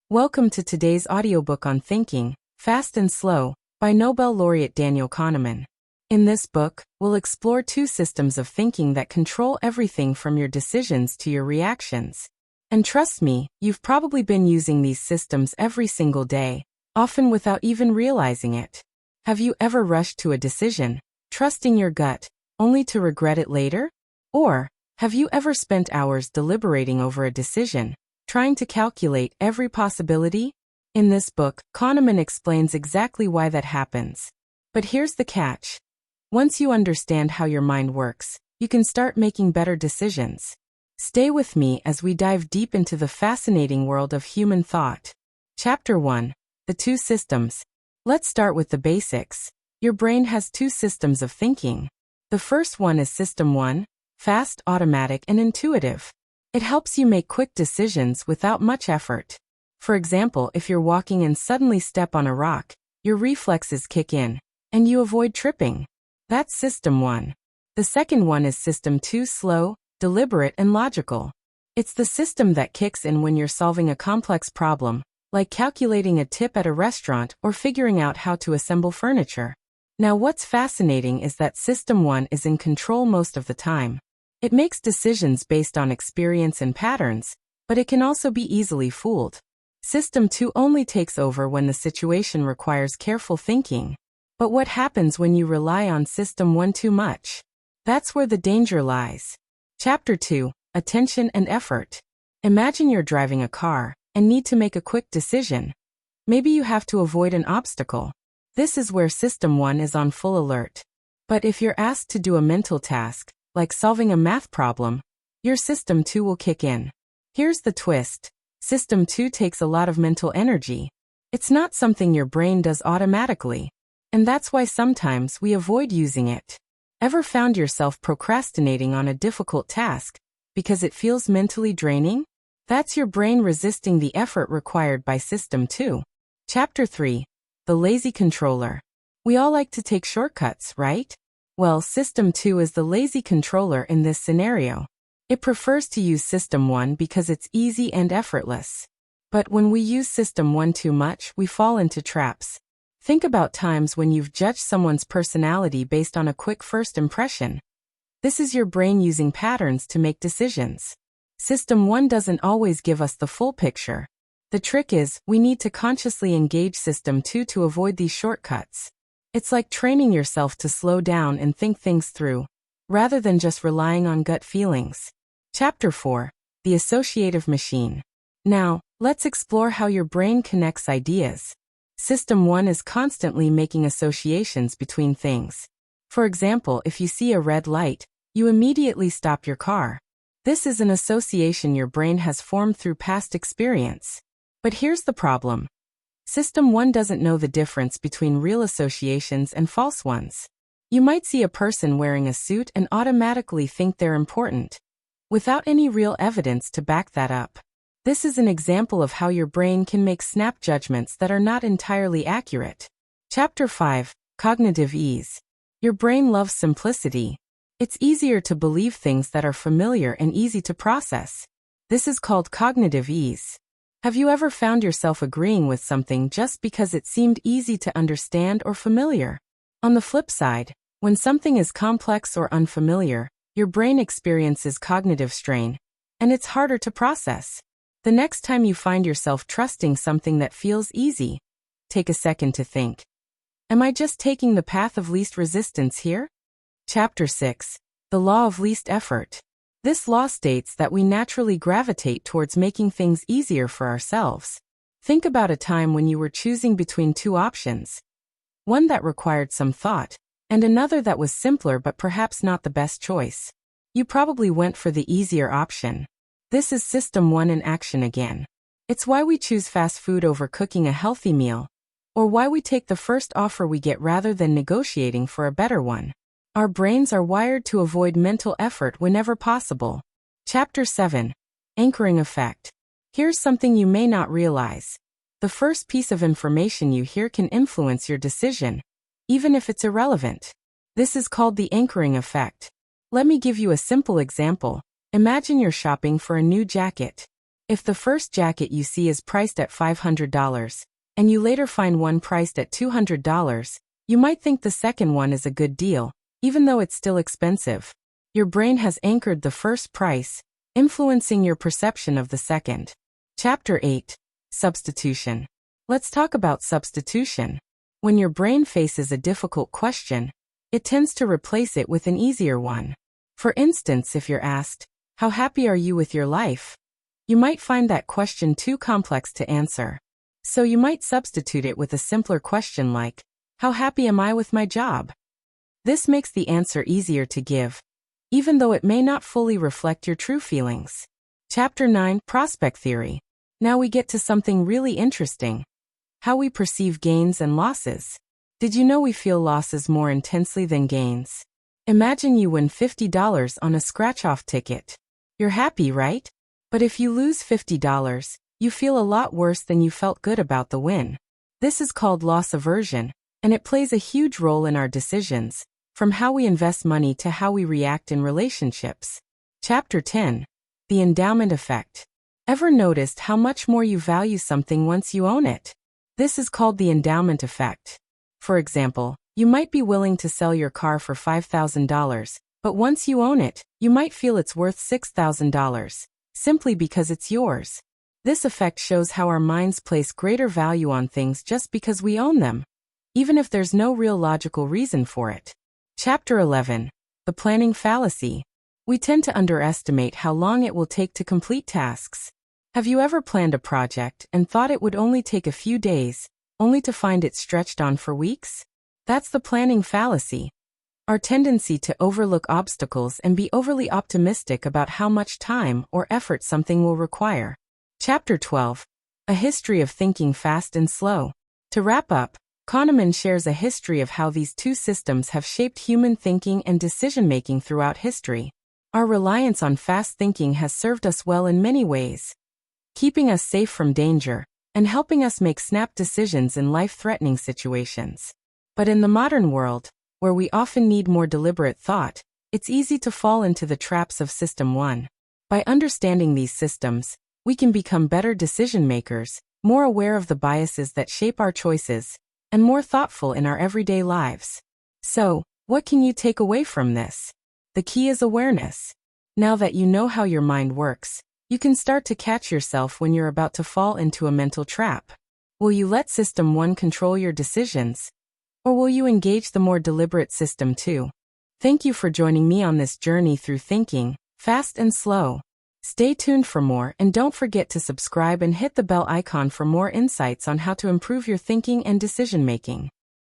Welcome to today's audiobook on Thinking, Fast and Slow, by Nobel laureate Daniel Kahneman. In this book, we'll explore two systems of thinking that control everything from your decisions to your reactions. And trust me, you've probably been using these systems every single day, often without even realizing it. Have you ever rushed to a decision, trusting your gut, only to regret it later? Or, have you ever spent hours deliberating over a decision, trying to calculate every possibility? In this book, Kahneman explains exactly why that happens. But here's the catch. Once you understand how your mind works, you can start making better decisions. Stay with me as we dive deep into the fascinating world of human thought. Chapter 1. The Two Systems. Let's start with the basics. Your brain has two systems of thinking. The first one is System 1, fast, automatic, and intuitive. It helps you make quick decisions without much effort. For example, if you're walking and suddenly step on a rock, your reflexes kick in, and you avoid tripping. That's System 1. The second one is System 2, slow, deliberate, and logical. It's the system that kicks in when you're solving a complex problem, like calculating a tip at a restaurant or figuring out how to assemble furniture. Now, what's fascinating is that System 1 is in control most of the time. It makes decisions based on experience and patterns, but it can also be easily fooled. System 2 only takes over when the situation requires careful thinking. But what happens when you rely on System 1 too much? That's where the danger lies. Chapter 2. Attention and effort. Imagine you're driving a car and need to make a quick decision. Maybe you have to avoid an obstacle. This is where System 1 is on full alert. But if you're asked to do a mental task, like solving a math problem, your System 2 will kick in. Here's the twist. System 2 takes a lot of mental energy. It's not something your brain does automatically. And that's why sometimes we avoid using it. Ever found yourself procrastinating on a difficult task because it feels mentally draining? That's your brain resisting the effort required by System 2. Chapter 3. The Lazy Controller. We all like to take shortcuts, right? Well, System 2 is the lazy controller in this scenario. It prefers to use System 1 because it's easy and effortless. But when we use System 1 too much, we fall into traps. Think about times when you've judged someone's personality based on a quick first impression. This is your brain using patterns to make decisions. System 1 doesn't always give us the full picture. The trick is, we need to consciously engage System 2 to avoid these shortcuts. It's like training yourself to slow down and think things through, rather than just relying on gut feelings. Chapter 4. The Associative Machine. Now, let's explore how your brain connects ideas. System 1 is constantly making associations between things. For example, if you see a red light, you immediately stop your car. This is an association your brain has formed through past experience. But here's the problem. System 1 doesn't know the difference between real associations and false ones. You might see a person wearing a suit and automatically think they're important, without any real evidence to back that up. This is an example of how your brain can make snap judgments that are not entirely accurate. Chapter 5. Cognitive Ease. Your brain loves simplicity. It's easier to believe things that are familiar and easy to process. This is called cognitive ease. Have you ever found yourself agreeing with something just because it seemed easy to understand or familiar? On the flip side, when something is complex or unfamiliar, your brain experiences cognitive strain, and it's harder to process. The next time you find yourself trusting something that feels easy, take a second to think. Am I just taking the path of least resistance here? Chapter 6. The Law of Least Effort. This law states that we naturally gravitate towards making things easier for ourselves. Think about a time when you were choosing between two options. One that required some thought, and another that was simpler but perhaps not the best choice. You probably went for the easier option. This is System 1 in action again. It's why we choose fast food over cooking a healthy meal, or why we take the first offer we get rather than negotiating for a better one. Our brains are wired to avoid mental effort whenever possible. Chapter 7. Anchoring Effect. Here's something you may not realize. The first piece of information you hear can influence your decision, even if it's irrelevant. This is called the anchoring effect. Let me give you a simple example. Imagine you're shopping for a new jacket. If the first jacket you see is priced at $500, and you later find one priced at $200, you might think the second one is a good deal, even though it's still expensive. Your brain has anchored the first price, influencing your perception of the second. Chapter 8. Substitution. Let's talk about substitution. When your brain faces a difficult question, it tends to replace it with an easier one. For instance, if you're asked, "How happy are you with your life?" you might find that question too complex to answer. So you might substitute it with a simpler question like, "How happy am I with my job?" This makes the answer easier to give, even though it may not fully reflect your true feelings. Chapter 9. Prospect theory. Now we get to something really interesting. How we perceive gains and losses. Did you know we feel losses more intensely than gains? Imagine you win $50 on a scratch-off ticket. You're happy, right? But if you lose $50, you feel a lot worse than you felt good about the win. This is called loss aversion, and it plays a huge role in our decisions, from how we invest money to how we react in relationships. Chapter 10. The endowment effect. Ever noticed how much more you value something once you own it? This is called the endowment effect. For example, you might be willing to sell your car for $5,000, but once you own it, you might feel it's worth $6,000, simply because it's yours. This effect shows how our minds place greater value on things just because we own them, even if there's no real logical reason for it. Chapter 11. The planning fallacy. We tend to underestimate how long it will take to complete tasks. Have you ever planned a project and thought it would only take a few days, only to find it stretched on for weeks? That's the planning fallacy. Our tendency to overlook obstacles and be overly optimistic about how much time or effort something will require. Chapter 12. A history of thinking fast and slow. To wrap up, Kahneman shares a history of how these two systems have shaped human thinking and decision-making throughout history. Our reliance on fast thinking has served us well in many ways, keeping us safe from danger and helping us make snap decisions in life-threatening situations. But in the modern world, where we often need more deliberate thought, it's easy to fall into the traps of System 1. By understanding these systems, we can become better decision-makers, more aware of the biases that shape our choices, and more thoughtful in our everyday lives. So, what can you take away from this? The key is awareness. Now that you know how your mind works, you can start to catch yourself when you're about to fall into a mental trap. Will you let System 1 control your decisions? Or will you engage the more deliberate System 2? Thank you for joining me on this journey through thinking, fast and slow. Stay tuned for more, and don't forget to subscribe and hit the bell icon for more insights on how to improve your thinking and decision-making.